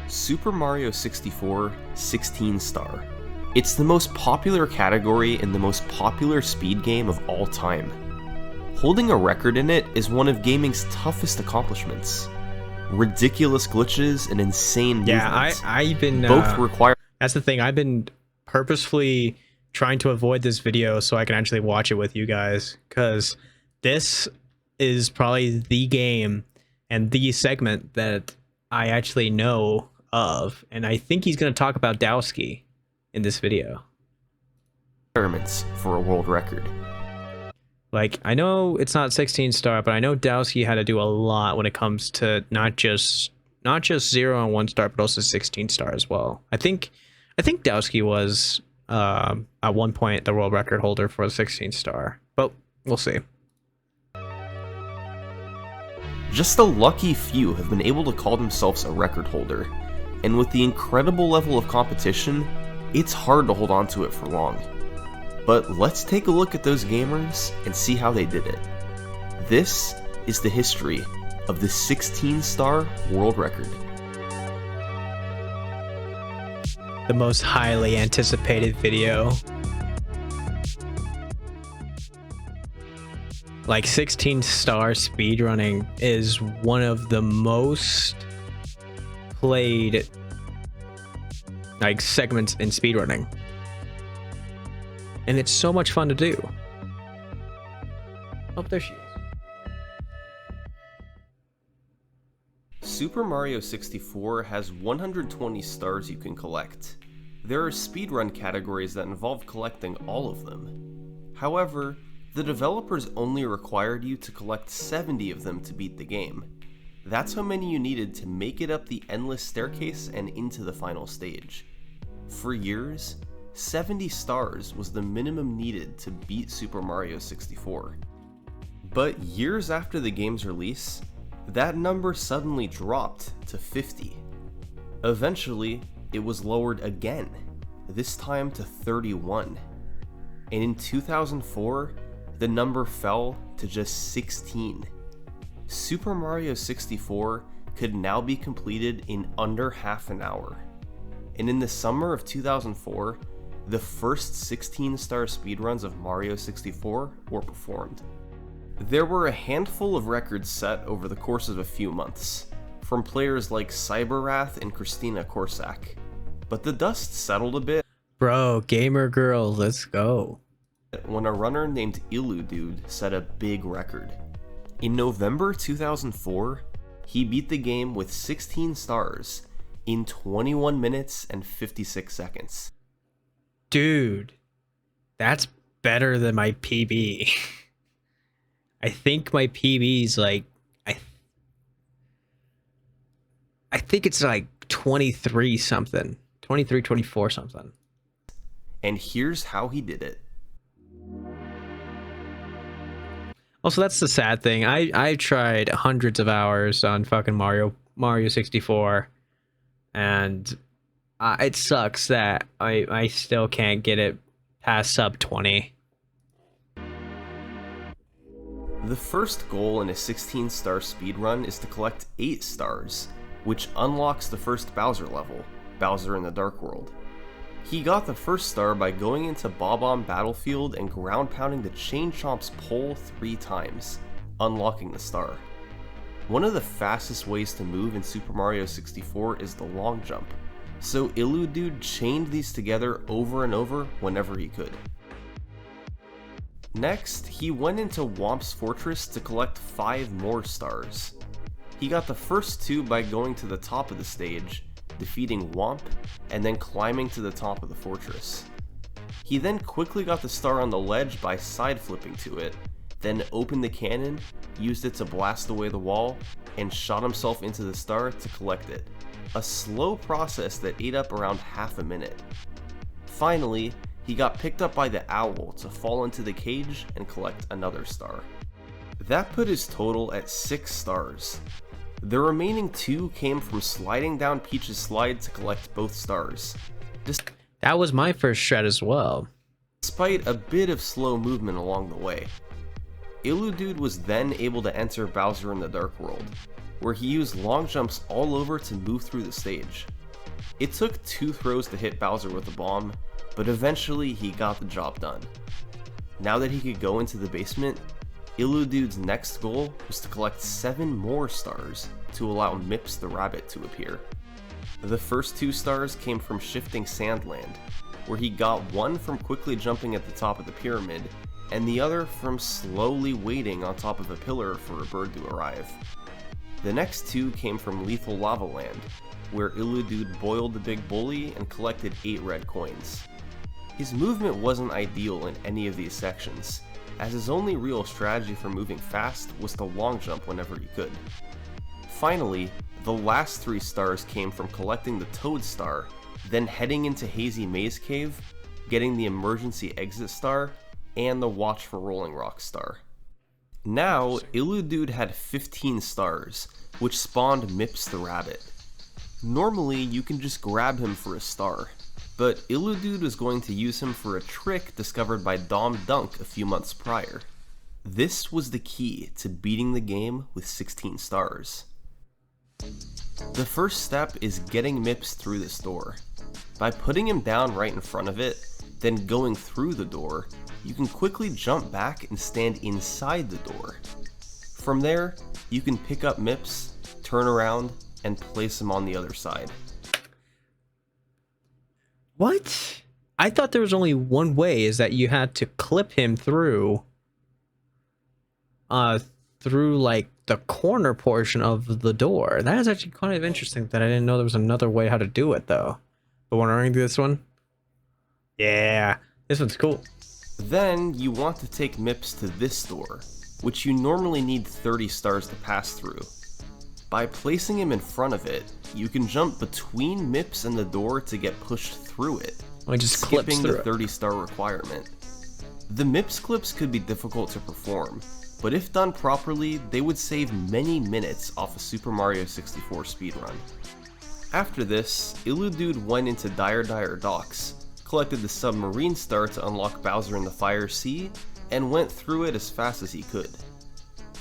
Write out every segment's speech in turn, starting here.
Super Mario 64 16 star. It's the most popular category and the most popular speed game of all time. Holding a record in it is one of gaming's toughest accomplishments. Ridiculous glitches and insane movements. I've been both require. That's the thing. I've been purposefully trying to avoid this video so I can actually watch it with you guys, because this is probably the game and the segment that I actually know of, and I think he's going to talk about Dowski in this video. Requirements for a world record. Like, I know it's not 16 star, but I know Dowski had to do a lot when it comes to not just 0 and 1 star, but also 16 star as well. I think Dowski was at one point the world record holder for a 16 star, but we'll see. Just a lucky few have been able to call themselves a record holder, and with the incredible level of competition, it's hard to hold on to it for long. But let's take a look at those gamers and see how they did it. This is the history of the 16-star world record. The most highly anticipated video. Like, 16-star speedrunning is one of the most played like segments in speedrunning. And it's so much fun to do. Oh, there she is. Super Mario 64 has 120 stars you can collect. There are speedrun categories that involve collecting all of them. However, the developers only required you to collect 70 of them to beat the game. That's how many you needed to make it up the endless staircase and into the final stage. For years, 70 stars was the minimum needed to beat Super Mario 64. But years after the game's release, that number suddenly dropped to 50. Eventually, it was lowered again, this time to 31. And in 2004, the number fell to just 16. Super Mario 64 could now be completed in under half an hour. And in the summer of 2004, the first 16-star speedruns of Mario 64 were performed. There were a handful of records set over the course of a few months, from players like Cyberwrath and Christina Korsak. But the dust settled a bit. Bro, gamer girl, let's go. When a runner named Illudude set a big record. In November 2004, he beat the game with 16 stars in 21 minutes and 56 seconds. Dude, that's better than my PB. I think my PB's like, I think it's like 23 something, 23, 24 something. And here's how he did it. Also, that's the sad thing. I tried hundreds of hours on fucking Mario 64, and it sucks that I still can't get it past sub 20. The first goal in a 16-star speedrun is to collect 8 stars, which unlocks the first Bowser level, Bowser in the Dark World. He got the first star by going into Bob-omb Battlefield and ground-pounding the Chain Chomp's pole 3 times, unlocking the star. One of the fastest ways to move in Super Mario 64 is the long jump, so Illudude chained these together over and over whenever he could. Next, he went into Whomp's Fortress to collect 5 more stars. He got the first 2 by going to the top of the stage, defeating Whomp, and then climbing to the top of the fortress. He then quickly got the star on the ledge by side flipping to it, then opened the cannon, used it to blast away the wall, and shot himself into the star to collect it. A slow process that ate up around half a minute. Finally, he got picked up by the owl to fall into the cage and collect another star. That put his total at 6 stars. The remaining 2 came from sliding down Peach's slide to collect both stars. That was my first shred as well. Despite a bit of slow movement along the way. Illudude was then able to enter Bowser in the Dark World, where he used long jumps all over to move through the stage. It took 2 throws to hit Bowser with a bomb, but eventually he got the job done. Now that he could go into the basement, Illudude's next goal was to collect 7 more stars to allow Mips the rabbit to appear. The first 2 stars came from shifting Sandland, where he got one from quickly jumping at the top of the pyramid, and the other from slowly waiting on top of a pillar for a bird to arrive. The next 2 came from Lethal Lava Land, where Illudude boiled the big bully and collected 8 red coins. His movement wasn't ideal in any of these sections, as his only real strategy for moving fast was to long jump whenever he could. Finally, the last 3 stars came from collecting the Toad Star, then heading into Hazy Maze Cave, getting the Emergency Exit Star, and the Watch for Rolling Rocks Star. Now, Illudude had 15 stars, which spawned Mips the Rabbit. Normally, you can just grab him for a star, but Illudude was going to use him for a trick discovered by Dom Dunk a few months prior. This was the key to beating the game with 16 stars. The first step is getting Mips through this door. By putting him down right in front of it, then going through the door, you can quickly jump back and stand inside the door. From there, you can pick up Mips, turn around, and place him on the other side. What? I thought there was only one way, is that you had to clip him through like the corner portion of the door. That is actually kind of interesting that I didn't know there was another way how to do it though. But when running through this one, yeah, this one's cool. Then you want to take Mips to this door, which you normally need 30 stars to pass through. By placing him in front of it, you can jump between Mips and the door to get pushed through it, Just clips skipping through the 30 star requirement. The Mips clips could be difficult to perform, but if done properly, they would save many minutes off a Super Mario 64 speedrun. After this, Illudude went into Dire Dire Docks, collected the submarine star to unlock Bowser in the Fire Sea, and went through it as fast as he could.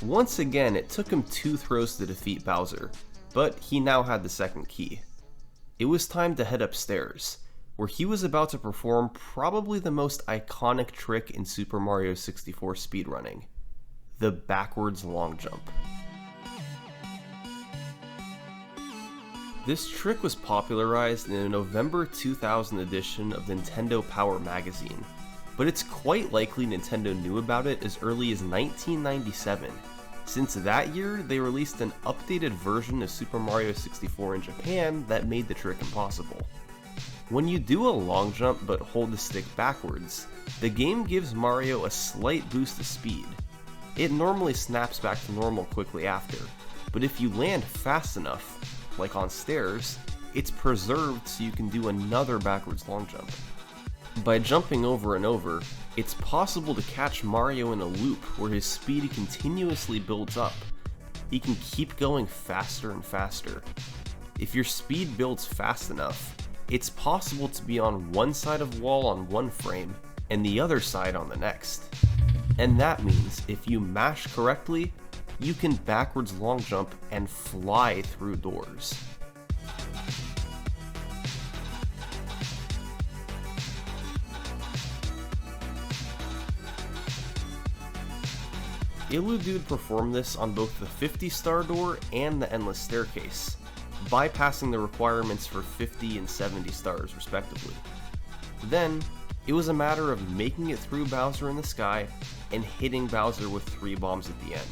Once again, it took him 2 throws to defeat Bowser, but he now had the second key. It was time to head upstairs, where he was about to perform probably the most iconic trick in Super Mario 64 speedrunning: the backwards long jump. This trick was popularized in a November 2000 edition of Nintendo Power magazine, but it's quite likely Nintendo knew about it as early as 1997, since that year they released an updated version of Super Mario 64 in Japan that made the trick impossible. When you do a long jump but hold the stick backwards, the game gives Mario a slight boost of speed. It normally snaps back to normal quickly after, but if you land fast enough, like on stairs, it's preserved so you can do another backwards long jump. By jumping over and over, it's possible to catch Mario in a loop where his speed continuously builds up. He can keep going faster and faster. If your speed builds fast enough, it's possible to be on one side of wall on one frame and the other side on the next. And that means if you mash correctly, you can backwards long jump and fly through doors. Illudude performed this on both the 50-star door and the Endless Staircase, bypassing the requirements for 50 and 70 stars respectively. Then, it was a matter of making it through Bowser in the sky and hitting Bowser with 3 bombs at the end.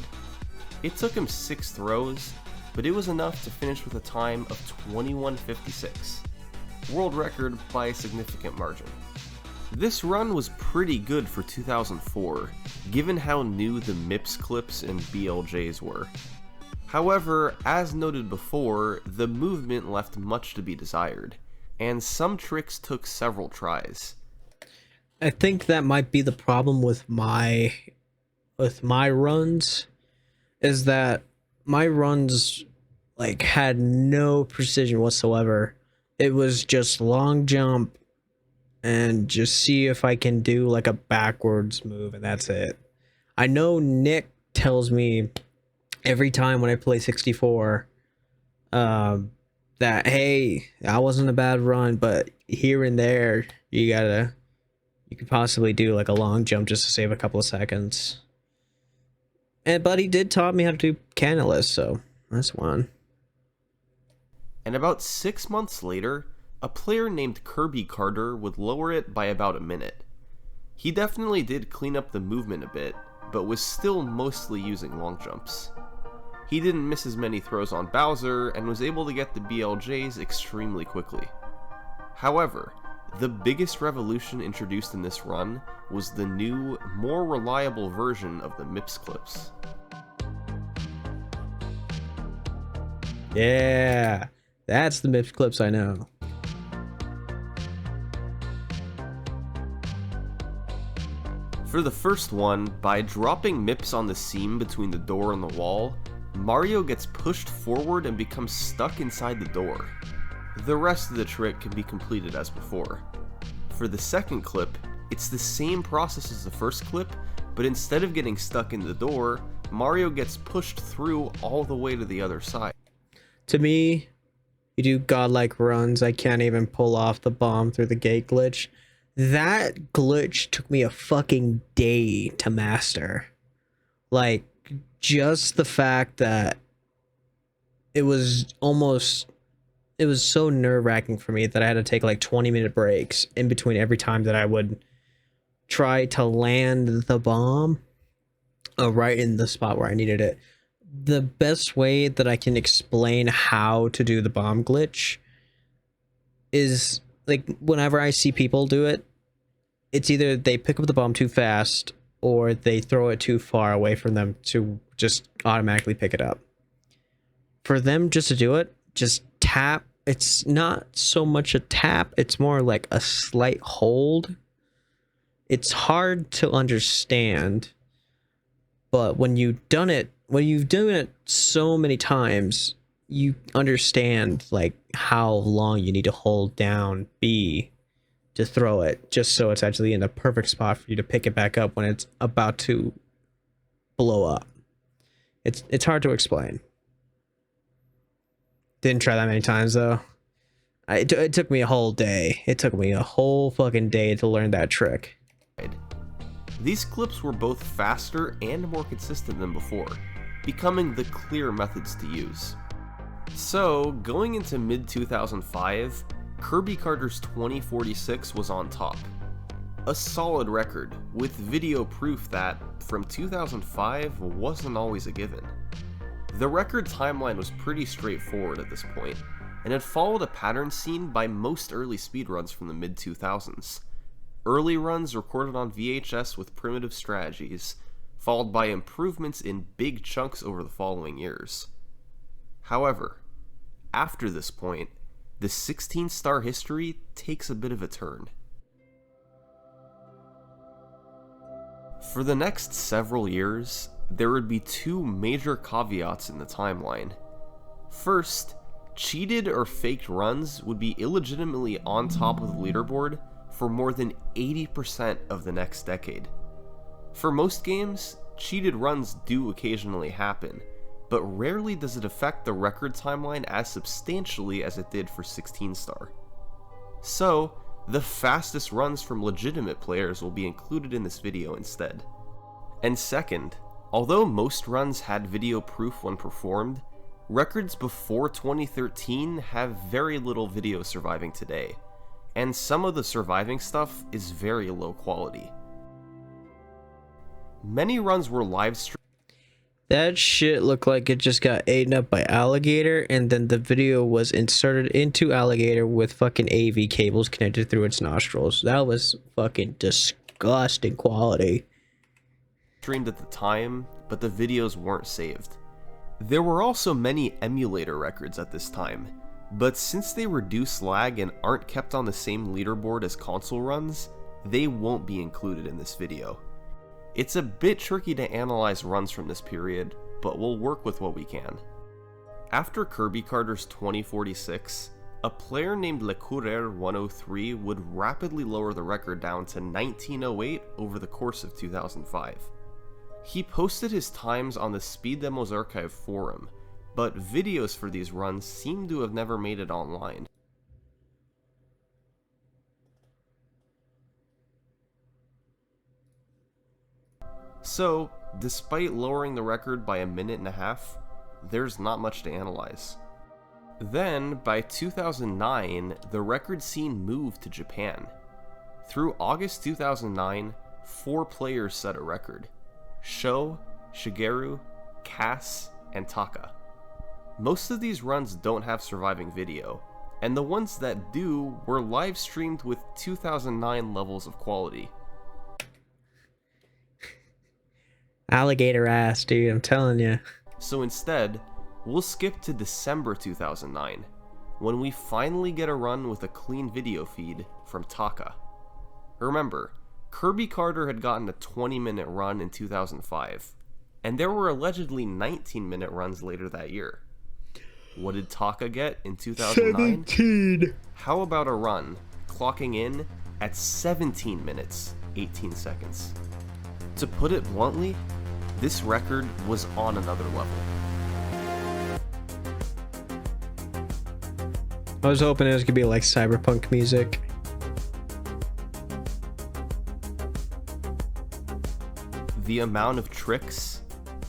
It took him 6 throws, but it was enough to finish with a time of 21:56, world record by a significant margin. This run was pretty good for 2004, given how new the MIPS clips and BLJs were. However, as noted before, the movement left much to be desired, and some tricks took several tries. I think that might be the problem with my runs, is that my runs like had no precision whatsoever. It was just long jump and just see if I can do like a backwards move, and that's it. I know Nick tells me every time when I play 64, that hey, that wasn't a bad run, but here and there you could possibly do like a long jump just to save a couple of seconds. And but he did taught me how to do canalist, so that's one. And about 6 months later, a player named Kirby Carter would lower it by about a minute. He definitely did clean up the movement a bit, but was still mostly using long jumps. He didn't miss as many throws on Bowser and was able to get the BLJs extremely quickly. However, the biggest revolution introduced in this run was the new, more reliable version of the MIPS clips. Yeah, that's the MIPS clips I know. For the first one, by dropping MIPS on the seam between the door and the wall, Mario gets pushed forward and becomes stuck inside the door. The rest of the trick can be completed as before. For the second clip, it's the same process as the first clip, but instead of getting stuck in the door, Mario gets pushed through all the way to the other side. To me, you do godlike runs. I can't even pull off the bomb through the gate glitch. That glitch took me a fucking day to master. Like, just the fact that it was so nerve-wracking for me that I had to take like 20-minute breaks in between every time that I would try to land the bomb right in the spot where I needed it. The best way that I can explain how to do the bomb glitch is like whenever I see people do it, it's either they pick up the bomb too fast or they throw it too far away from them to just automatically pick it up. For them just to do it, just tap. It's not so much a tap, it's more like a slight hold. It's hard to understand, but when you've done it so many times, you understand like how long you need to hold down B to throw it, just so it's actually in the perfect spot for you to pick it back up when it's about to blow up. It's hard to explain. Didn't try that many times though. It took me a whole day. It took me a whole fucking day to learn that trick. These clips were both faster and more consistent than before, becoming the clear methods to use. So, going into mid-2005, Kirby Carter's 2046 was on top. A solid record, with video proof that, from 2005, wasn't always a given. The record timeline was pretty straightforward at this point, and had followed a pattern seen by most early speedruns from the mid-2000s. Early runs recorded on VHS with primitive strategies, followed by improvements in big chunks over the following years. However, after this point, the 16-star history takes a bit of a turn. For the next several years, there would be two major caveats in the timeline. First, cheated or faked runs would be illegitimately on top of the leaderboard for more than 80% of the next decade. For most games, cheated runs do occasionally happen, but rarely does it affect the record timeline as substantially as it did for 16-star. So, the fastest runs from legitimate players will be included in this video instead. And second, although most runs had video proof when performed, records before 2013 have very little video surviving today, and some of the surviving stuff is very low quality. Many runs were live streamed. That shit looked like it just got eaten up by alligator, and then the video was inserted into alligator with fucking AV cables connected through its nostrils. That was fucking disgusting quality. Streamed at the time, but the videos weren't saved. There were also many emulator records at this time, but since they reduce lag and aren't kept on the same leaderboard as console runs, they won't be included in this video. It's a bit tricky to analyze runs from this period, but we'll work with what we can. After Kirby Carter's 2046, a player named LeCoureur103 would rapidly lower the record down to 1908 over the course of 2005. He posted his times on the Speed Demos Archive forum, but videos for these runs seem to have never made it online. So, despite lowering the record by 1.5 minutes, there's not much to analyze. Then, by 2009, the record scene moved to Japan. Through August 2009, 4 players set a record: Sho, Shigeru, Cass, and Taka. Most of these runs don't have surviving video, and the ones that do were live streamed with 2009 levels of quality. Alligator ass, dude, I'm telling you. So instead, we'll skip to December 2009, when we finally get a run with a clean video feed from Taka. Remember, Kirby Carter had gotten a 20-minute run in 2005, and there were allegedly 19-minute runs later that year. What did Taka get in 2009? 17! How about a run clocking in at 17 minutes, 18 seconds? To put it bluntly, this record was on another level. I was hoping it was gonna be like cyberpunk music. The amount of tricks,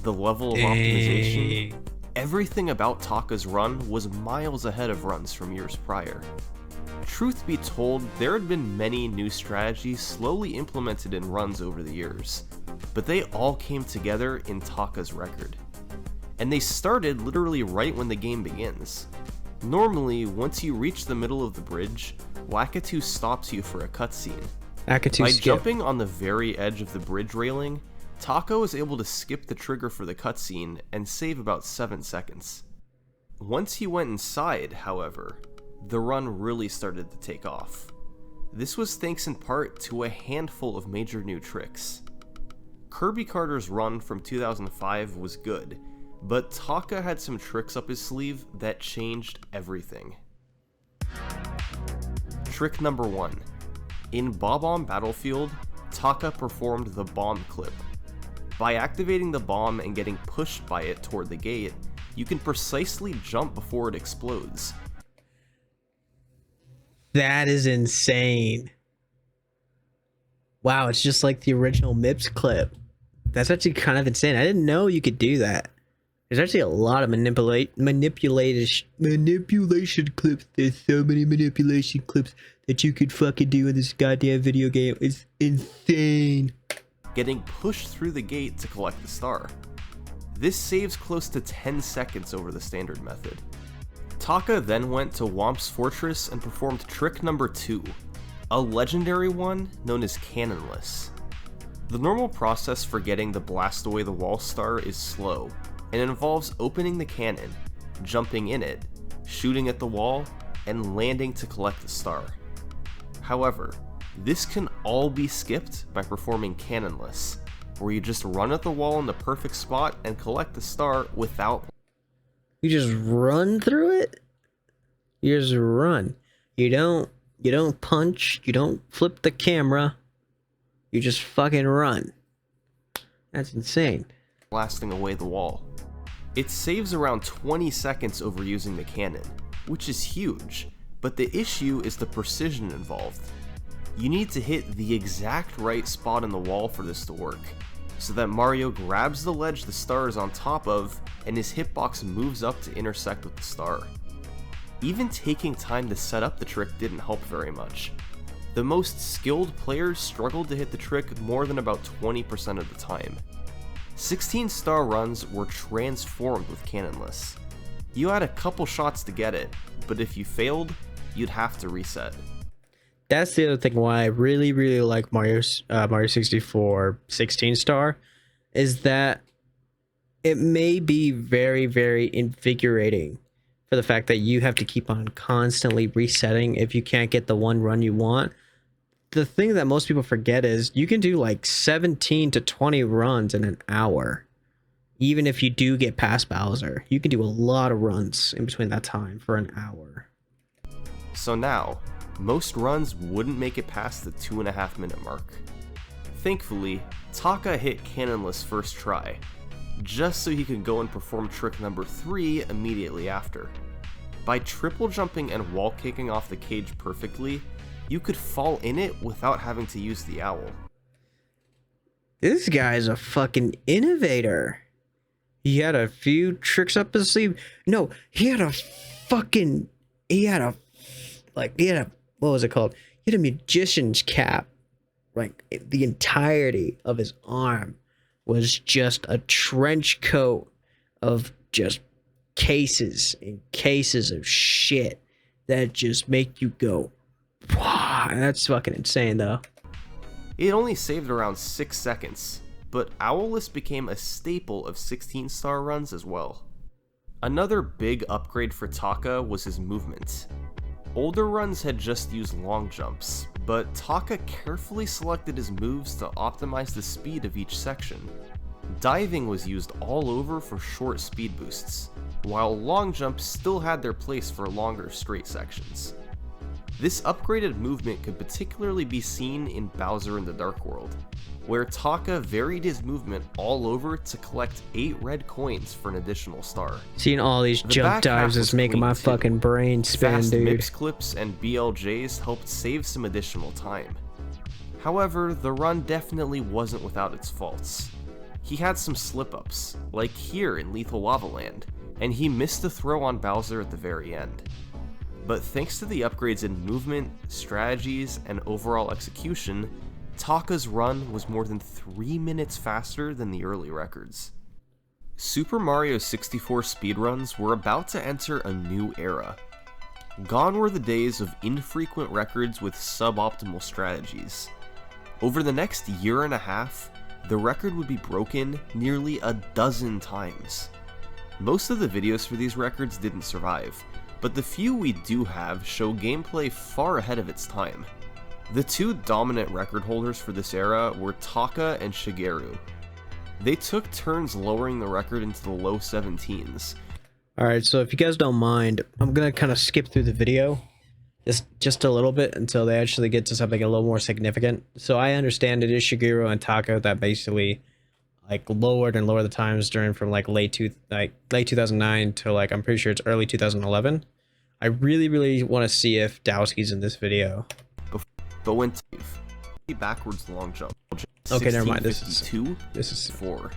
the level of optimization, everything about Taka's run was miles ahead of runs from years prior. Truth be told, there had been many new strategies slowly implemented in runs over the years, but they all came together in Taka's record. And they started literally right when the game begins. Normally, once you reach the middle of the bridge, Lakitu stops you for a cutscene. By jumping on the very edge of the bridge railing, Taka was able to skip the trigger for the cutscene and save about 7 seconds. Once he went inside, however, the run really started to take off. This was thanks in part to a handful of major new tricks. Kirby Carter's run from 2005 was good, but Taka had some tricks up his sleeve that changed everything. Trick number 1. In Bob-omb Battlefield, Taka performed the bomb clip. By activating the bomb and getting pushed by it toward the gate, you can precisely jump before it explodes. That is insane. Wow, it's just like the original MIPS clip. That's actually kind of insane. I didn't know you could do that. There's actually a lot of manipulation clips. There's so many manipulation clips that you could fucking do in this goddamn video game. It's insane. Getting pushed through the gate to collect the star. This saves close to 10 seconds over the standard method. Taka then went to Womp's Fortress and performed trick number 2, a legendary one known as Cannonless. The normal process for getting the Blast Away the Wall star is slow, and involves opening the cannon, jumping in it, shooting at the wall, and landing to collect the star. However, this can all be skipped by performing Cannonless, where you just run at the wall in the perfect spot and collect the star without... You just run through it? You just run. You don't punch, you don't flip the camera. You just fucking run. That's insane. Blasting away the wall. It saves around 20 seconds over using the cannon, which is huge, but the issue is the precision involved. You need to hit the exact right spot in the wall for this to work, so that Mario grabs the ledge the star is on top of, and his hitbox moves up to intersect with the star. Even taking time to set up the trick didn't help very much. The most skilled players struggled to hit the trick more than about 20% of the time. 16-star runs were transformed with Cannonless. You had a couple shots to get it, but if you failed, you'd have to reset. That's the other thing why I really, really like Mario 64 16-star, is that it may be very, very invigorating for the fact that you have to keep on constantly resetting if you can't get the one run you want. The thing that most people forget is you can do like 17 to 20 runs in an hour. Even if you do get past Bowser, you can do a lot of runs in between that time for an hour. So now, most runs wouldn't make it past the 2.5 minute mark. Thankfully, Taka hit cannonless first try, just so he could go and perform trick number 3 immediately after. By triple jumping and wall kicking off the cage perfectly, you could fall in it without having to use the owl. This guy's a fucking innovator. He had a few tricks up his sleeve. No, he had a, what was it called? He had a magician's cap. Like, the entirety of his arm was just a trench coat of just cases and cases of shit that just make you go, wow. That's fucking insane, though. It only saved around 6 seconds, but Owlless became a staple of 16-star runs as well. Another big upgrade for Taka was his movement. Older runs had just used long jumps, but Taka carefully selected his moves to optimize the speed of each section. Diving was used all over for short speed boosts, while long jumps still had their place for longer straight sections. This upgraded movement could particularly be seen in Bowser in the Dark World, where Taka varied his movement all over to collect 8 red coins for an additional star. Seeing all these jump dives is making my fucking brain spin, Fast dude. mix clips and BLJs helped save some additional time. However, the run definitely wasn't without its faults. He had some slip-ups, like here in Lethal Lava Land, and he missed a throw on Bowser at the very end. But thanks to the upgrades in movement, strategies, and overall execution, Taka's run was more than 3 minutes faster than the early records. Super Mario 64 speedruns were about to enter a new era. Gone were the days of infrequent records with suboptimal strategies. Over the next year and a half, the record would be broken nearly a dozen times. Most of the videos for these records didn't survive, but the few we do have show gameplay far ahead of its time. The two dominant record holders for this era were Taka and Shigeru. They took turns lowering the record into the low 17s. Alright, so if you guys don't mind, I'm gonna kind of skip through the video just a little bit until they actually get to something a little more significant. So I understand it is Shigeru and Taka that basically like lowered and lowered the times during from like late 2009 to like I'm pretty sure it's early 2011. I really want to see if Dowski's in this video. But when backwards long jump, okay, never mind. This is 4.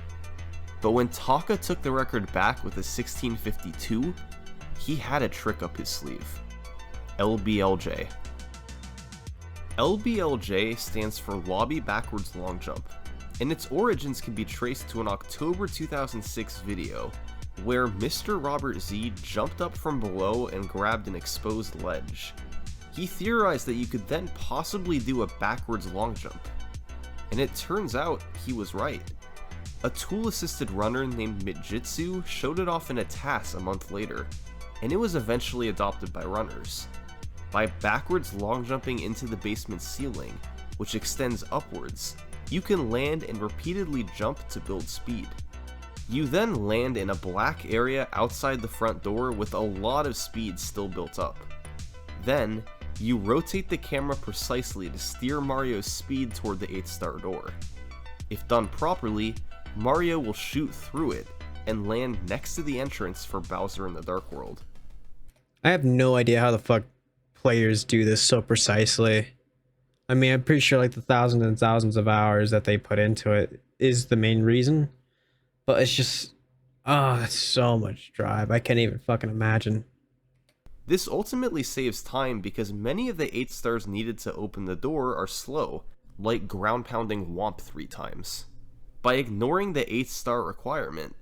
But when Taka took the record back with a 1652, he had a trick up his sleeve. LBLJ. LBLJ stands for Lobby Backwards Long Jump, and its origins can be traced to an October 2006 video where Mr. Robert Z jumped up from below and grabbed an exposed ledge. He theorized that you could then possibly do a backwards long jump, and it turns out he was right. A tool-assisted runner named Mijitsu showed it off in a TAS a month later, and it was eventually adopted by runners. By backwards long jumping into the basement ceiling, which extends upwards, you can land and repeatedly jump to build speed. You then land in a black area outside the front door with a lot of speed still built up. Then, you rotate the camera precisely to steer Mario's speed toward the 8-star door. If done properly, Mario will shoot through it and land next to the entrance for Bowser in the Dark World. I have no idea how the fuck players do this so precisely. I mean, I'm pretty sure like the thousands and thousands of hours that they put into it is the main reason. But it's just, oh, that's so much drive. I can't even fucking imagine. This ultimately saves time because many of the 8 stars needed to open the door are slow, like ground pounding Womp 3 times. By ignoring the 8-star requirement,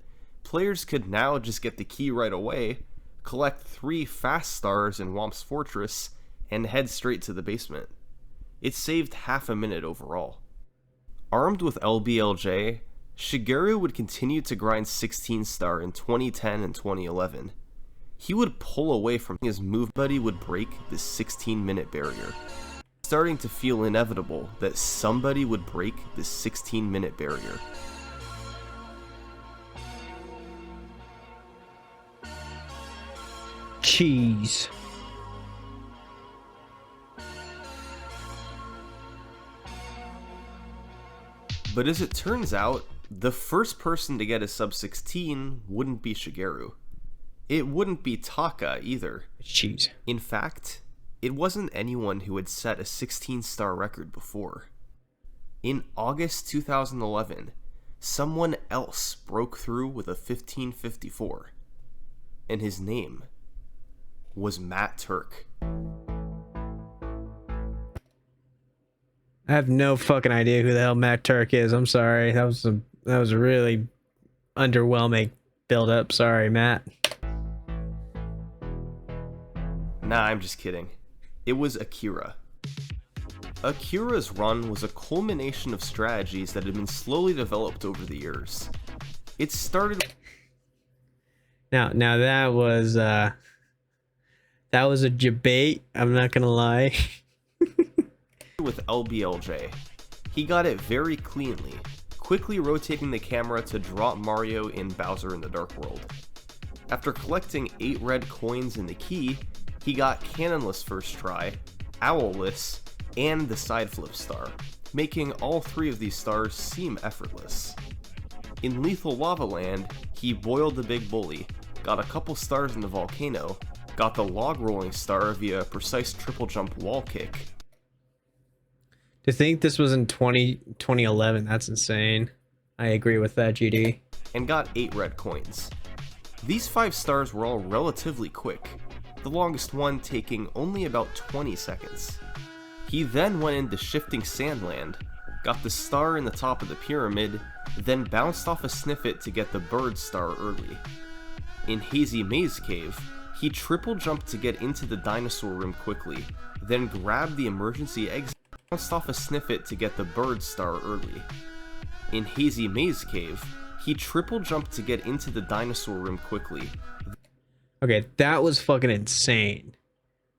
players could now just get the key right away, collect 3 fast stars in Womp's Fortress, and head straight to the basement. It saved half a minute overall. Armed with LBLJ, Shigeru would continue to grind 16-star in 2010 and 2011. He would pull away from his move, but he would break the 16-minute barrier. Starting to feel inevitable that somebody would break the 16-minute barrier. Cheese. But as it turns out, the first person to get a sub-16 wouldn't be Shigeru. It wouldn't be Taka either. Jeez. In fact, it wasn't anyone who had set a 16-star record before. In August 2011, someone else broke through with a 1554, and his name was Matt Turk. I have no fucking idea who the hell Matt Turk is. I'm sorry. That was a really underwhelming build up. Sorry, Matt. Nah, I'm just kidding. It was Akira. Akira's run was a culmination of strategies that had been slowly developed over the years. It started... Now that was a debate. I'm not gonna lie. with LBLJ. He got it very cleanly, quickly rotating the camera to drop Mario in Bowser in the Dark World. After collecting 8 red coins in the key, he got Cannonless first try, Owlless, and the side flip star, making all 3 of these stars seem effortless. In Lethal Lava Land, he boiled the big bully, got a couple stars in the volcano, got the log rolling star via a precise triple jump wall kick. To think this was in 2011, that's insane. I agree with that, GD. And got 8 red coins. These 5 stars were all relatively quick, the longest one taking only about 20 seconds. He then went into Shifting Sandland, got the star in the top of the pyramid, then bounced off a sniffet to get the bird star early. In Hazy Maze Cave, he triple jumped to get into the dinosaur room quickly, then grabbed the emergency exit, bounced off a sniffet to get the bird star early. In Hazy Maze Cave, he triple jumped to get into the dinosaur room quickly. Okay, that was fucking insane.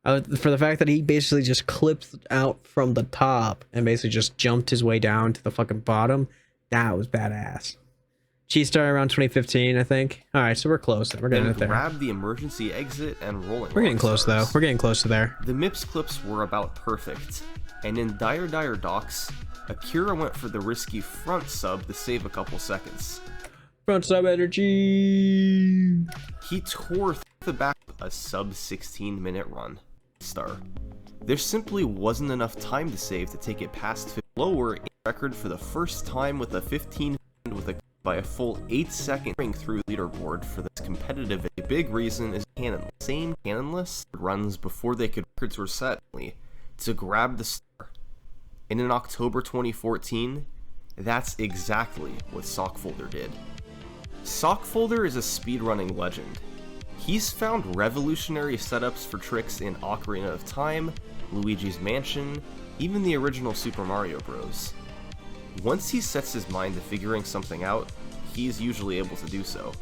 For the fact that he basically just clipped out from the top and basically just jumped his way down to the fucking bottom, that was badass. She started around 2015, I think. All right, so we're close. We're getting it there. Grab the emergency exit and rolling. We're getting close though. We're getting close to there. The MIPS clips were about perfect, and in Dire Dire Docks, Akira went for the risky front sub to save a couple seconds. Front sub energy. He tore through the back a sub 16-minute run. Star. There simply wasn't enough time to save to take it past 50. Lower in record for the first time with a 15 with a by a full 8-second ring through leaderboard for this competitive. A big reason is same cannonless runs before they could records were set to grab the star. And in October 2014, that's exactly what Sockfolder did. Sockfolder is a speedrunning legend. He's found revolutionary setups for tricks in Ocarina of Time, Luigi's Mansion, even the original Super Mario Bros. Once he sets his mind to figuring something out, he's usually able to do so.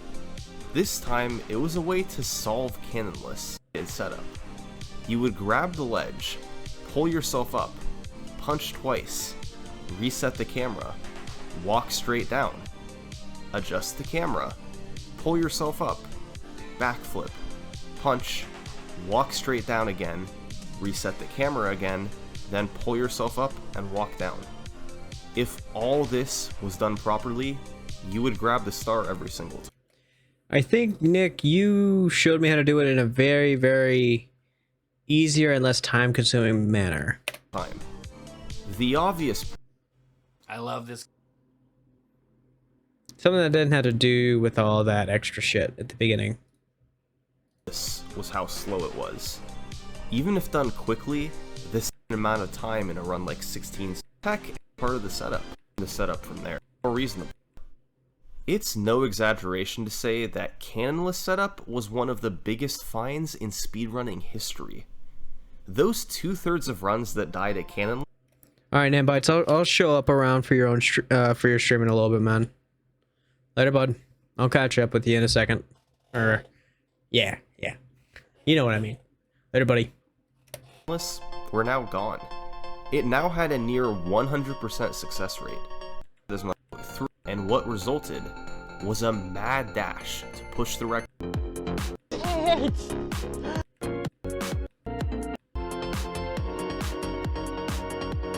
This time, it was a way to solve cannonless in setup. You would grab the ledge, pull yourself up, punch twice, reset the camera, walk straight down, adjust the camera, pull yourself up, backflip, punch, walk straight down again, reset the camera again, then pull yourself up and walk down. If all this was done properly, you would grab the star every single time. I think, Nick, you showed me how to do it in a very, very easier and less time-consuming manner. The obvious... I love this. Something that didn't have to do with all that extra shit at the beginning. This was how slow it was. Even if done quickly, this amount of time in a run like 16 tech is part of the setup. The setup from there, more reasonable. It's no exaggeration to say that cannonless setup was one of the biggest finds in speedrunning history. Those 2/3 of runs that died at cannonless. All right, Nambites, I'll show up around for your own for your stream in a little bit, man. Later, bud. I'll catch up with you in a second. Or, yeah. You know what I mean. Later, buddy. Were now gone. It now had a near 100% success rate. And what resulted was a mad dash to push the record.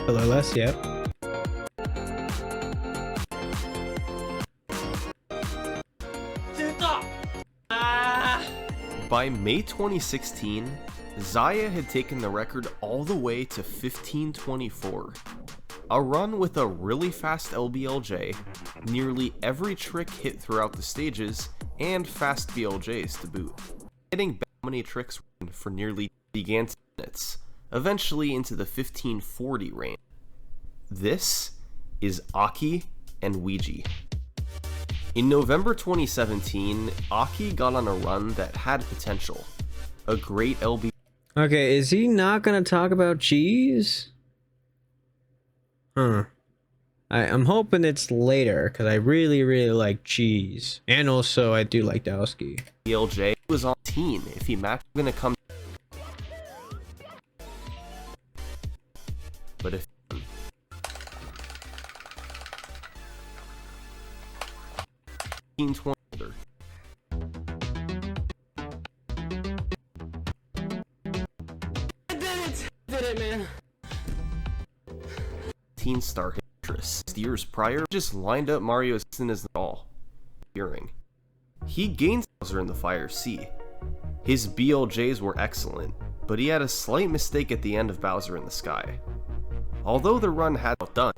Hello, Les, yeah. By May 2016, Zaya had taken the record all the way to 15:24. A run with a really fast LBLJ, nearly every trick hit throughout the stages, and fast BLJs to boot. Hitting many tricks for nearly began 2 minutes, eventually into the 15:40 range. This is Aki and Ouija. In November 2017, Aki got on a run that had potential. A great LB. Okay, is he not gonna talk about cheese? Huh. I'm hoping it's later, because I really, really like cheese. And also, I do like Dowski. BLJ was on teen if he matched gonna come. But if 15-20 Did it, man. teen star Hitris. Years prior, just lined up Mario as the all. Hearing. He gained Bowser in the Fire C. His BLJs were excellent, but he had a slight mistake at the end of Bowser in the Sky. Although the run had done,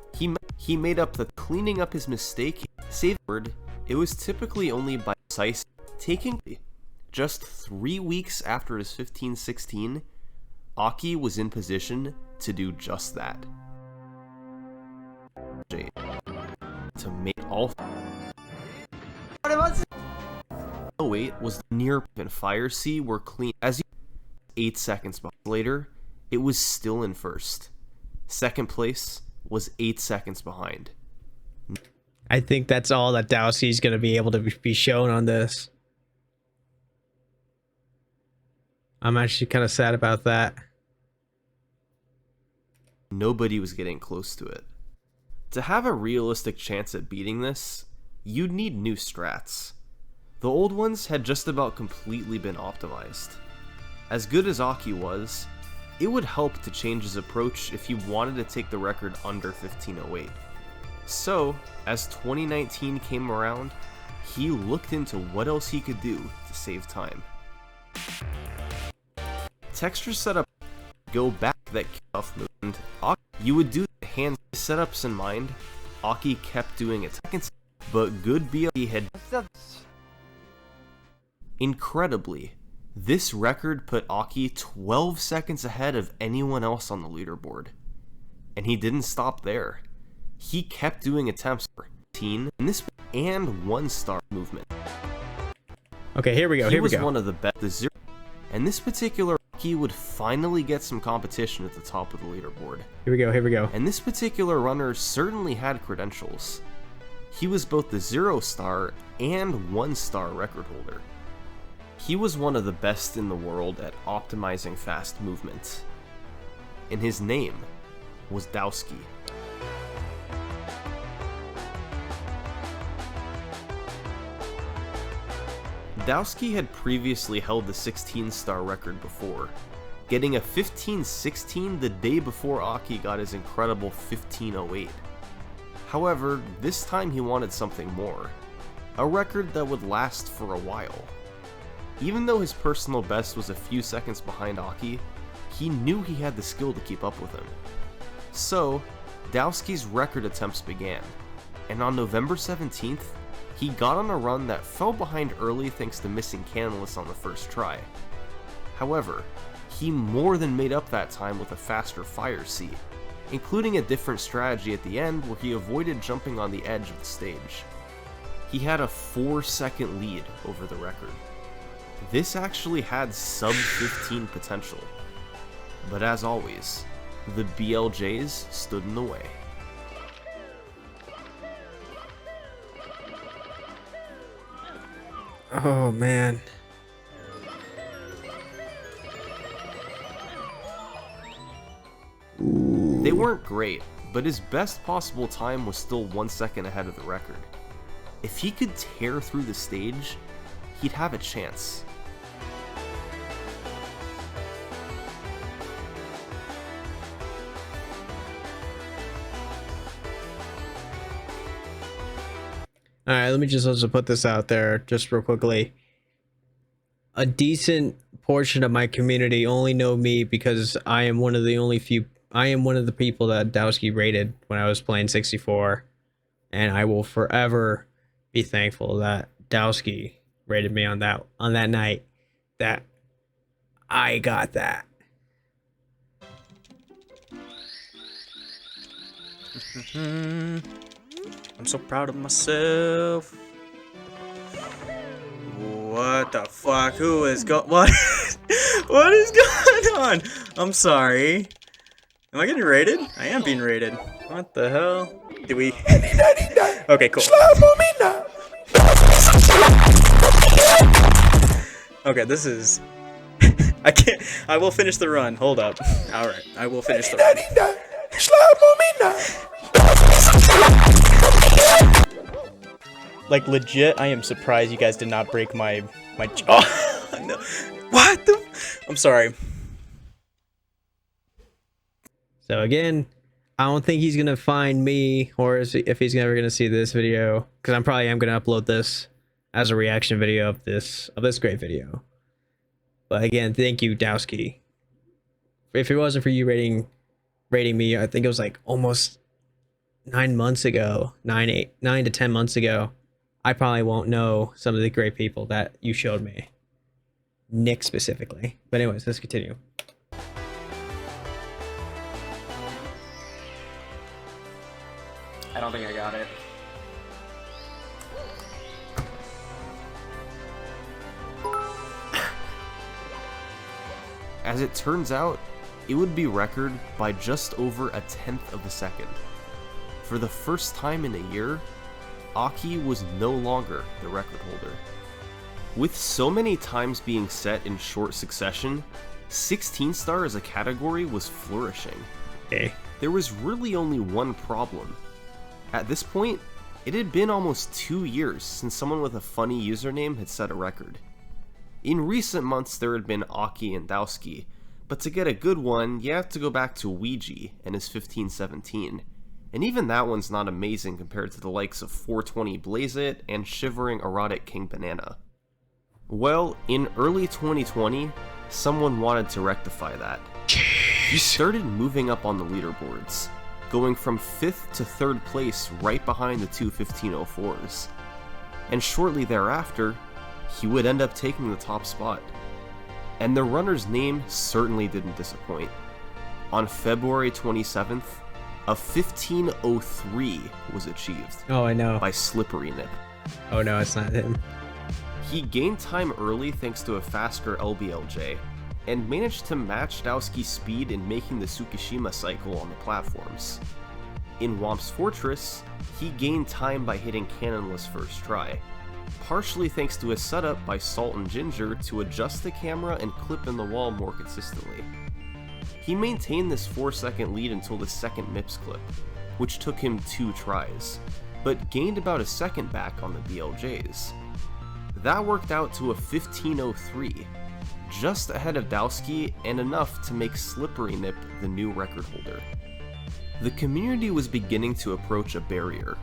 he made up the cleaning up his mistake. Saved. It was typically only by precise taking. Just 3 weeks after his 15-16, Aki was in position to do just that. To make all. Oh wait, was near and Fire C were clean as 8 seconds later. It was still in first. Second place was 8 seconds behind. I think that's all that Dowski's gonna be able to be shown on this. I'm actually kind of sad about that. Nobody was getting close to it. To have a realistic chance at beating this, you'd need new strats. The old ones had just about completely been optimized. As good as Aki was, it would help to change his approach if he wanted to take the record under 15:08. So, as 2019 came around, he looked into what else he could do to save time. Texture setup go back that kickoff movement. You would do the hand setups in mind. Aki kept doing it seconds, but good BLE had. Incredibly, this record put Aki 12 seconds ahead of anyone else on the leaderboard. And he didn't stop there. He kept doing attempts for 15 and 1-star movement. Okay, here we go. He was one of the best. The zero, and this particular Aki would finally get some competition at the top of the leaderboard. Here we go. Here we go. And this particular runner certainly had credentials. He was both the 0-star and 1-star record holder. He was one of the best in the world at optimizing fast movement. And his name was Dowski. Dowski had previously held the 16-star record before, getting a 15-16 the day before Aki got his incredible 15:08. However, this time he wanted something more, a record that would last for a while. Even though his personal best was a few seconds behind Aki, he knew he had the skill to keep up with him. So, Dowski's record attempts began, and on November 17th, he got on a run that fell behind early thanks to missing Canalus on the first try. However, he more than made up that time with a faster Fire C, including a different strategy at the end where he avoided jumping on the edge of the stage. He had a 4-second lead over the record. This actually had sub-15 potential. But as always, the BLJs stood in the way. Oh, man. They weren't great, but his best possible time was still 1 second ahead of the record. If he could tear through the stage, he'd have a chance. All right, let me just also put this out there just real quickly. a decent portion of my community only know me because I am one of the people that Dowski rated when I was playing 64, and I will forever be thankful that Dowski rated me on that night that I got that. I'm so proud of myself. What the fuck? Who is what? What is going on? I'm sorry. Am I getting raided? I am being raided. What the hell? Do we? Okay, cool. Okay, this is. I can't. I will finish the run. Hold up. All right, I will finish the run. Like legit, I am surprised you guys did not break my jaw. Oh, no. What the? I'm sorry. So again, I don't think he's gonna find me, or if he's ever gonna see this video, because I'm probably gonna upload this as a reaction video of this great video. But again, thank you, Dowski. If it wasn't for you rating me, I think it was like almost 9 months ago, 9 to 10 months ago, I probably won't know some of the great people that you showed me. Nick specifically. But anyways, let's continue. I don't think I got it. As it turns out, it would be record by just over 1/10 of a second. For the first time in a year, Aki was no longer the record holder. With so many times being set in short succession, 16 star as a category was flourishing. Okay. There was really only one problem. At this point, it had been almost 2 years since someone with a funny username had set a record. In recent months there had been Aki and Dowski, but to get a good one, you have to go back to Ouija and his 1517. And even that one's not amazing compared to the likes of 420 Blaze It and Shivering Erotic King Banana. Well, in early 2020, someone wanted to rectify that. He started moving up on the leaderboards, going from 5th to 3rd place right behind the two 1504s. And shortly thereafter, he would end up taking the top spot. And the runner's name certainly didn't disappoint. On February 27th, a 1503 was achieved. Oh, I know. By Slippery Nip. Oh no, it's not him. He gained time early thanks to a faster LBLJ, and managed to match Dowski's speed in making the Tsukishima cycle on the platforms. In Womp's Fortress, he gained time by hitting cannonless first try, partially thanks to a setup by Salt and Ginger to adjust the camera and clip in the wall more consistently. He maintained this 4-second lead until the second MIPS clip, which took him 2 tries, but gained about a second back on the BLJs. That worked out to a 1503, just ahead of Dowski and enough to make Slippery Nip the new record holder. The community was beginning to approach a barrier.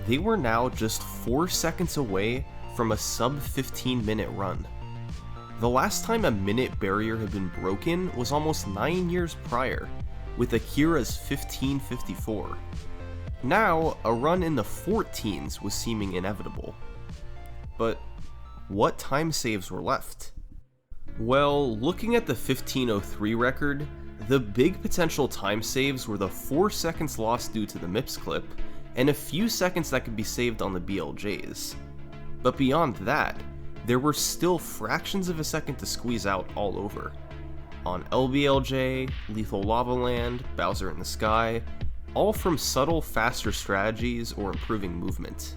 They were now just 4 seconds away from a sub 15-minute run. The last time a minute barrier had been broken was almost 9 years prior, with Akira's 1554. Now, a run in the 14s was seeming inevitable. But what time saves were left? Well, looking at the 1503 record, the big potential time saves were the 4 seconds lost due to the MIPS clip, and a few seconds that could be saved on the BLJs. But beyond that, there were still fractions of a second to squeeze out all over. On LBLJ, Lethal Lava Land, Bowser in the Sky, all from subtle, faster strategies or improving movement.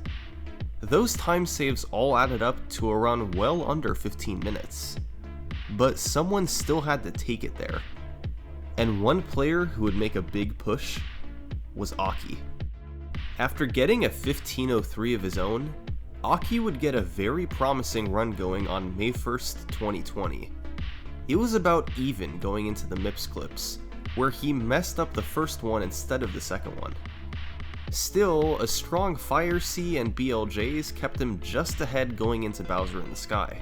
Those time saves all added up to a run well under 15 minutes. But someone still had to take it there. And one player who would make a big push was Aki. After getting a 1503 of his own, Aki would get a very promising run going on May 1st, 2020. It was about even going into the MIPS clips, where he messed up the first one instead of the second one. Still, a strong Fire C and BLJs kept him just ahead going into Bowser in the Sky.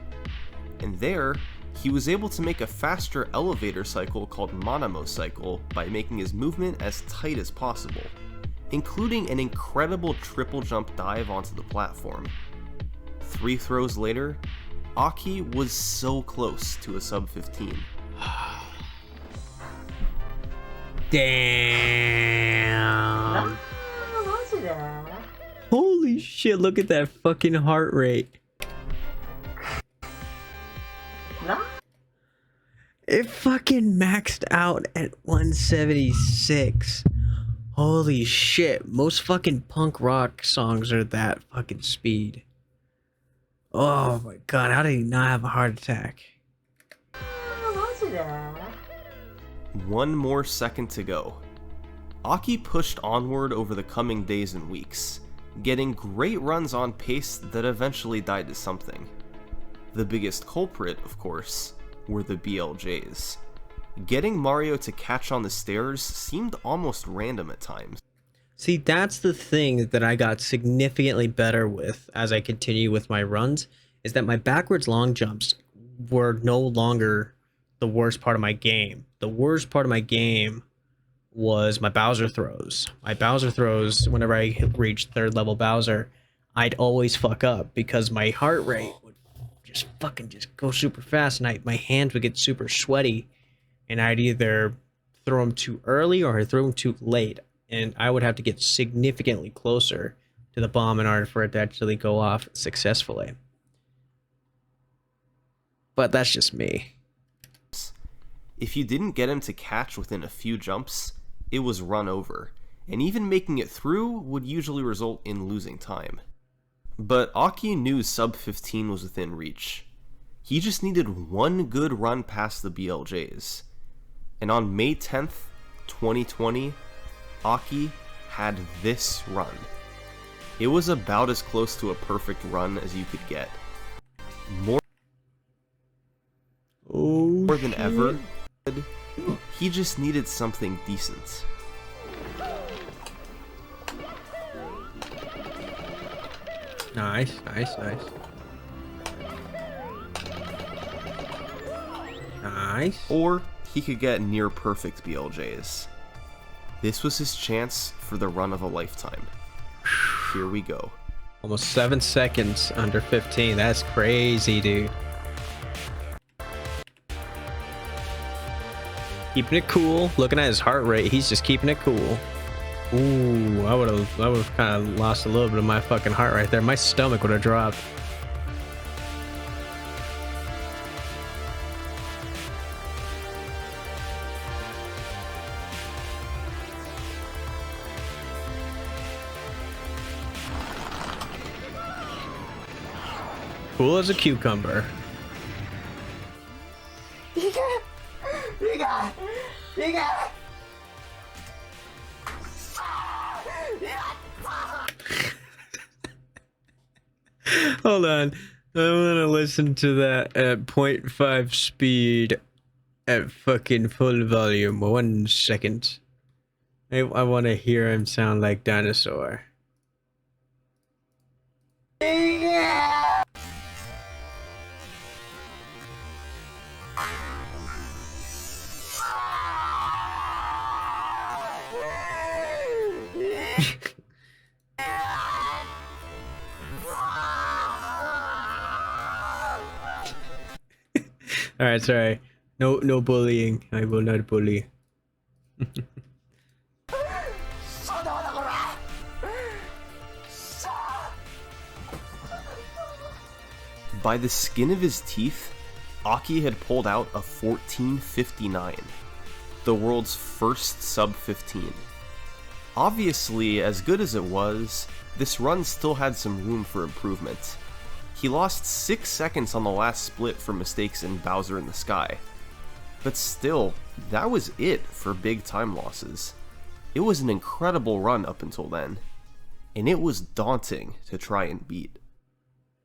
and there, he was able to make a faster elevator cycle called Monamo cycle by making his movement as tight as possible, including an incredible triple jump dive onto the platform. 3 throws later, Aki was so close to a sub 15. Damn. Holy shit, look at that fucking heart rate. It fucking maxed out at 176. Holy shit, most fucking punk rock songs are that fucking speed. Oh my god, how did he not have a heart attack? 1 more second to go. Aki pushed onward over the coming days and weeks, getting great runs on pace that eventually died to something. The biggest culprit, of course, were the BLJs. Getting Mario to catch on the stairs seemed almost random at times. See, that's the thing that I got significantly better with as I continue with my runs, is that my backwards long jumps were no longer the worst part of my game. The worst part of my game was my Bowser throws. My Bowser throws, whenever I reached 3rd level Bowser, I'd always fuck up because my heart rate would just fucking just go super fast, and my hands would get super sweaty, and I'd either throw them too early or I'd throw them too late, and I would have to get significantly closer to the bomb in order for it to actually go off successfully. But that's just me. If you didn't get him to catch within a few jumps, it was run over, and even making it through would usually result in losing time. But Aki knew sub 15 was within reach. He just needed one good run past the BLJs. And on May 10th, 2020, Aki had this run. It was about as close to a perfect run as you could get. More than ever, he just needed something decent. Nice, nice, nice. Nice. Or he could get near perfect BLJs. This was his chance for the run of a lifetime. Here we go. Almost 7 seconds under 15. That's crazy, dude. Keeping it cool. Looking at his heart rate, he's just keeping it cool. Ooh, I would have kind of lost a little bit of my fucking heart right there. My stomach would have dropped. Cool as a cucumber. Hold on. I want to listen to that at 0.5 speed at fucking full volume. 1 second. I want to hear him sound like dinosaur. All right, sorry. No bullying. I will not bully. By the skin of his teeth, Aki had pulled out a 1459, the world's first sub 15. Obviously, as good as it was, this run still had some room for improvement. He lost 6 seconds on the last split for mistakes in Bowser in the Sky. But still, that was it for big time losses. It was an incredible run up until then, and it was daunting to try and beat.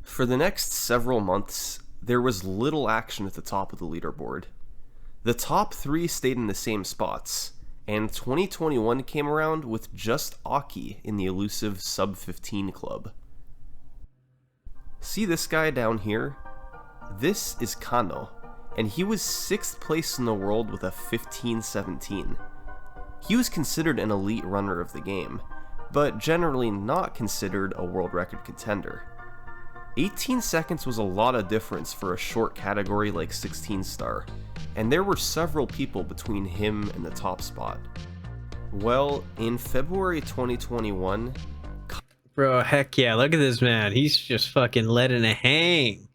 For the next several months, there was little action at the top of the leaderboard. The top 3 stayed in the same spots, and 2021 came around with just Aki in the elusive sub 15 club. See this guy down here? This is Kano, and he was 6th place in the world with a 15:17. He was considered an elite runner of the game, but generally not considered a world record contender. 18 seconds was a lot of difference for a short category like 16 star, and there were several people between him and the top spot. Well, in February 2021, Bro, heck yeah, look at this man. He's just fucking letting it hang.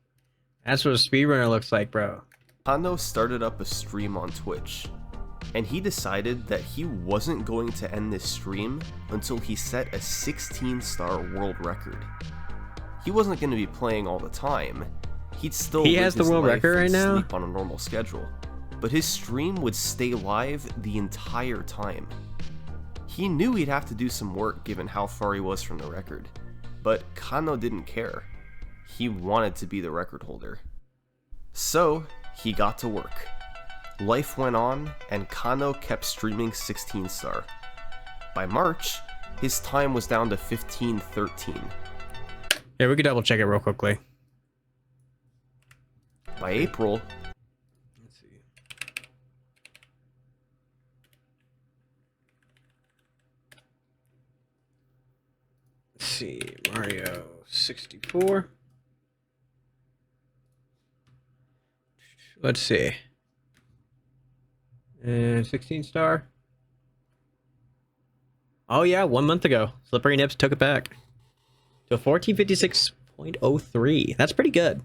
That's what a speedrunner looks like, bro. Kano started up a stream on Twitch, and he decided that he wasn't going to end this stream until he set a 16-star world record. He wasn't going to be playing all the time. He has live the his world life record right and now? sleep on a normal schedule, but his stream would stay live the entire time. He knew he'd have to do some work given how far he was from the record, but Kano didn't care. He wanted to be the record holder. So, he got to work. Life went on, and Kano kept streaming 16-star. By March, his time was down to 15:13. Yeah, we could double check it real quickly. By April, Let's see. Let's see, Mario 64. Let's see. And 16 star. Oh yeah, 1 month ago. Slippery Nips took it back to 1456.03. That's pretty good.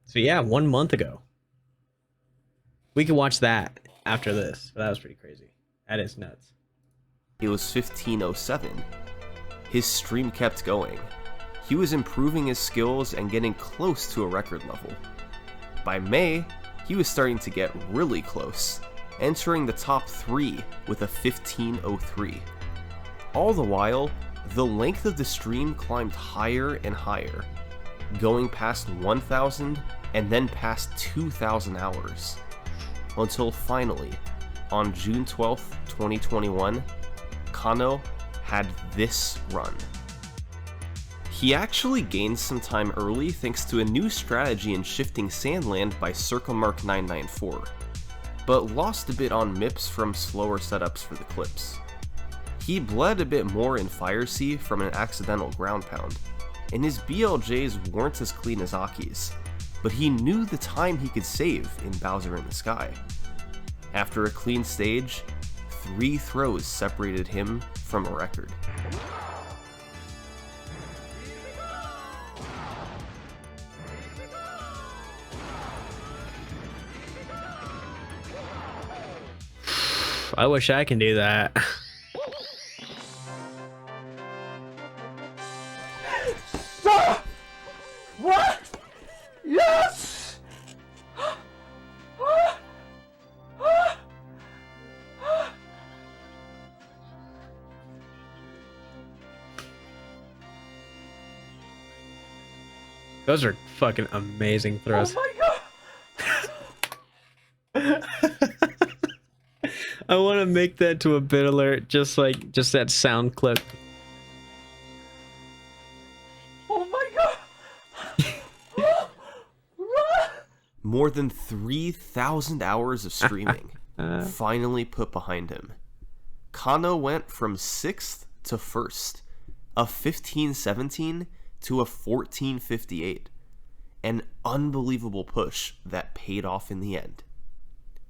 So yeah, 1 month ago. We can watch that after this. That was pretty crazy. That is nuts. it was 15:07. His stream kept going. He was improving his skills and getting close to a record level. By May, he was starting to get really close, entering the top 3 with a 15:03. All the while, the length of the stream climbed higher and higher, going past 1,000 and then past 2,000 hours. Until finally, on June 12th, 2021, Kano had this run. He actually gained some time early thanks to a new strategy in shifting Sandland by Circlemark 994, but lost a bit on MIPS from slower setups for the clips. He bled a bit more in Fire Sea from an accidental ground pound, and his BLJs weren't as clean as Aki's, but he knew the time he could save in Bowser in the Sky. After a clean stage, 3 throws separated him from a record. I wish I can do that. What? Yes! Those are fucking amazing throws. Oh my god! I want to make that to a bit alert, just that sound clip. Oh my god! More than 3,000 hours of streaming finally put behind him. Kano went from 6th to 1st, a 15:17 to a 14:58. An unbelievable push that paid off in the end.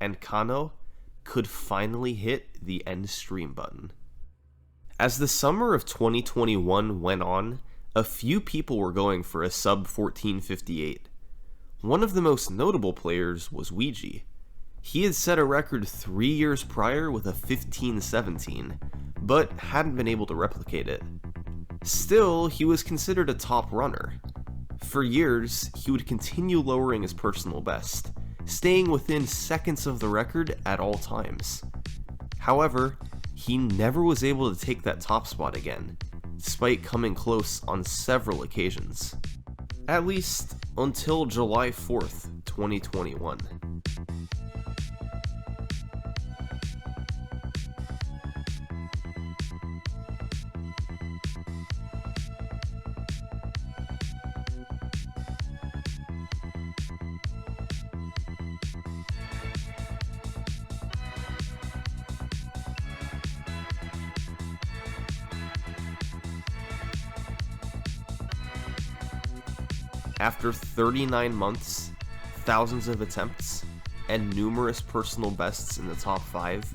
And Kano could finally hit the end stream button. As the summer of 2021 went on, a few people were going for a sub 14:58. One of the most notable players was Ouija. He had set a record 3 years prior with a 15:17, but hadn't been able to replicate it. Still, he was considered a top runner. For years, he would continue lowering his personal best, staying within seconds of the record at all times. However, he never was able to take that top spot again, despite coming close on several occasions. At least until July 4th, 2021. After 39 months, thousands of attempts, and numerous personal bests in the top 5,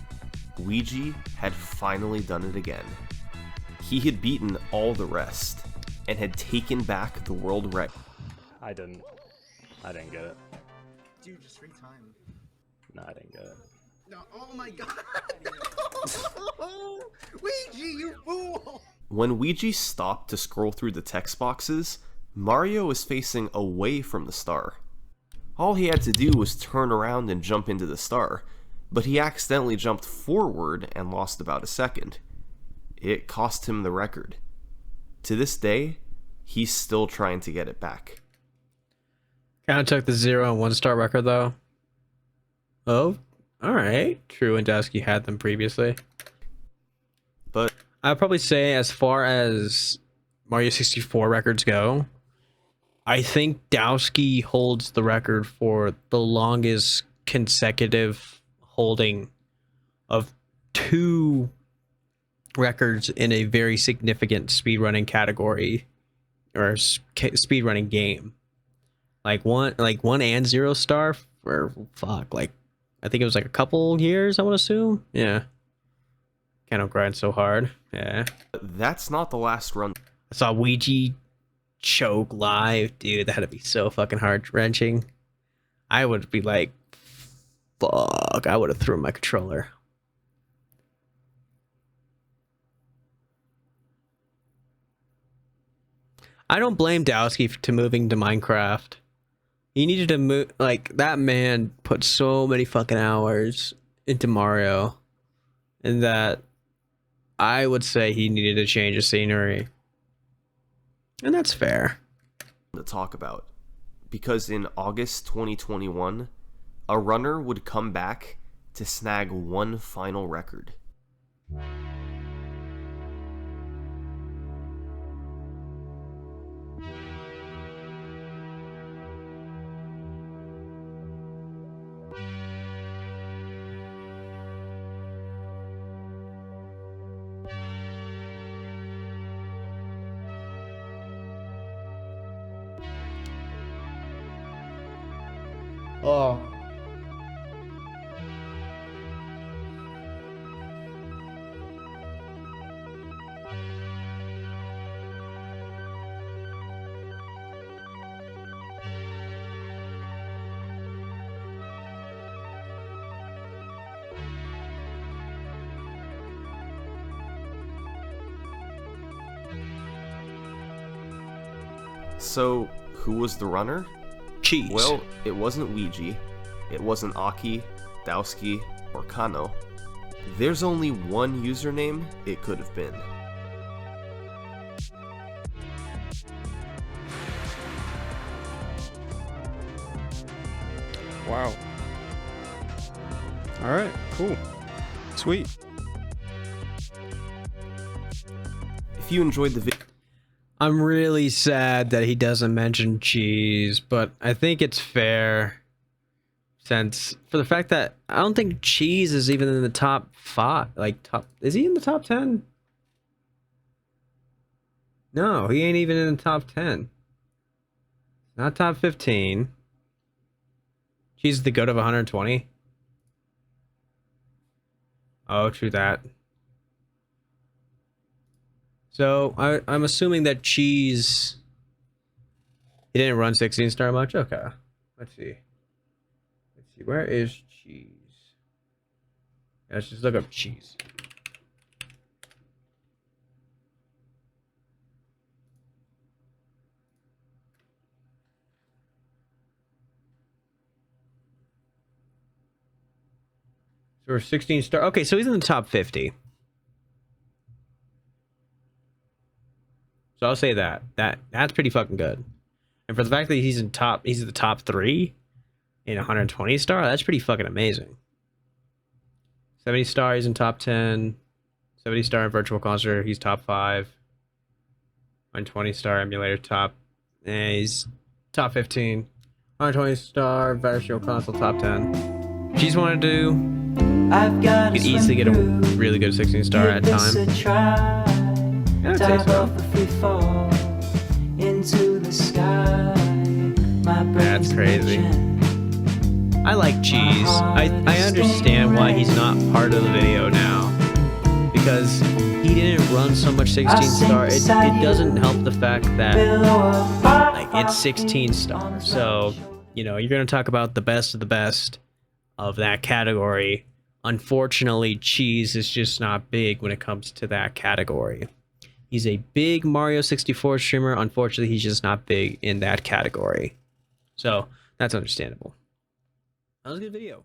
Ouija had finally done it again. He had beaten all the rest, and had taken back the world record. I didn't get it. Dude, just retime. No, I didn't get it. No, oh my god! Ouija, you fool! When Ouija stopped to scroll through the text boxes, Mario was facing away from the star. All he had to do was turn around and jump into the star, but he accidentally jumped forward and lost about a second. It cost him the record. To this day, he's still trying to get it back. Kind of took the 0 and 1 star record though. Oh, all right. True and Dusky had them previously. But I'd probably say as far as Mario 64 records go, I think Dowski holds the record for the longest consecutive holding of 2 records in a very significant speedrunning category or speedrunning game. Like one and 0 star for fuck, like I think it was like a couple years, I would assume. Yeah. Can't grind so hard. Yeah. that's not the last run. I saw Ouija choke live. Dude, that had to be so fucking heart-wrenching. I would be like, fuck, I would have thrown my controller. I don't blame Dowski to moving to Minecraft. He needed to move, like, that man put so many fucking hours into Mario, and that I would say he needed a change of scenery. And that's fair. To talk about, because in August 2021, a runner would come back to snag one final record. Oh. So, who was the runner? Cheese. Well, it wasn't Ouija, it wasn't Aki, Dowski, or Kano. There's only one username it could have been. Wow. All right, cool. Sweet. If you enjoyed the video, I'm really sad that he doesn't mention Cheese, but I think it's fair since for the fact that I don't think Cheese is even in the top 5. Like is he in the top 10? No, he ain't even in the top 10. Not top 15. Cheese is the goat of 120. Oh, true that. So I'm assuming that Cheese, he didn't run 16 star much. Okay, let's see. Where is Cheese? Yeah, let's just look up Cheese. So we're 16 star. Okay, so he's in the top 50. So I'll say that's pretty fucking good. And for the fact that he's in the top 3 in 120 star, that's pretty fucking amazing. 70 star, he's in top 10. 70 star in virtual concert, he's top 5. 120 star emulator top, he's top 15. 120 star virtual console top 10. If you just want to do, you could easily get a really good 16 star at a time. Yeah, I'd say so. Into the sky. That's crazy. I like Cheese. I understand why he's not part of the video now. Because he didn't run so much 16 star. It doesn't help the fact that like it's 16 star. So, you know, you're gonna talk about the best of the best of that category. Unfortunately, Cheese is just not big when it comes to that category. He's a big Mario 64 streamer. Unfortunately, he's just not big in that category. So that's understandable. That was a good video.